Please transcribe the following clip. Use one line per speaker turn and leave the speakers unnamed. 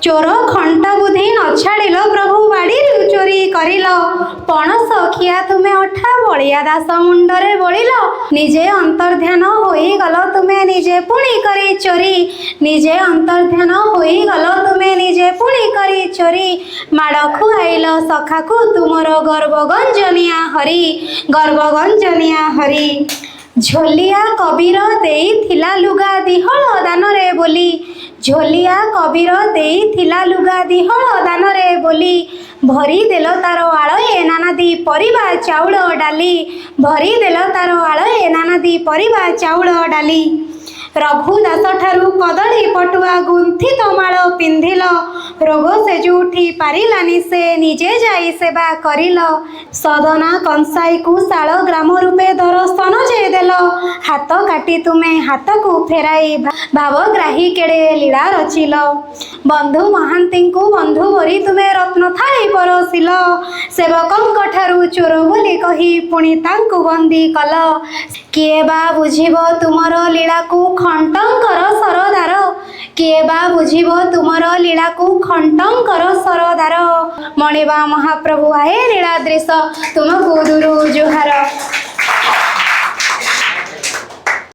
चोर खंट बुद्धि न छाड़िल प्रभु बाड़ी चोरी करिल पणस खिया तुमे अठा बलिया दास मुंडरे बोलिल निजे अंतर्ध्यान होई गल तुमे निजे पुणी करी चोरी निजे अंतर्ध्यान होई गल तुमे निजे पुणी करी चोरी माड़ खुआइल सखाकू तुमर गर्वगंजनिया हरि झोलिया कबीर देइथिला लुगा दिहल दानरे बोली झोलिया कबीर देइथिला लुगा दिहल दानरे बोली भरी देल तार आलये नानादी परिबा चाउल डाली भरी देल तार आलये नानादी परिबा चाउल डाली रघुदास ठारू कदली पटुआ गुंथि तमाल पिंधिल रोग से जूठी पारिलानी से निजे जाई सेवा करिल सदना कंसाई को शाल ग्राम रूपे दर्शन जे देल हाथ काटी तुमे हाथ को फेराई भावग्राही केड़े लीला रचिल बंधु महांती को बंधु बरी तुमे रत्न थाली परसिल सेवकंक ठारू चोर बोली कही पुणी तांकु बंदी कल किए बा बुझिब तुमर लीला को खंटंकर सरदार किए बा बुझिब तुमर लीला को खंटंकर सरदार मणिबा महाप्रभु आए लीलादृश तुमको दुरु जुहार।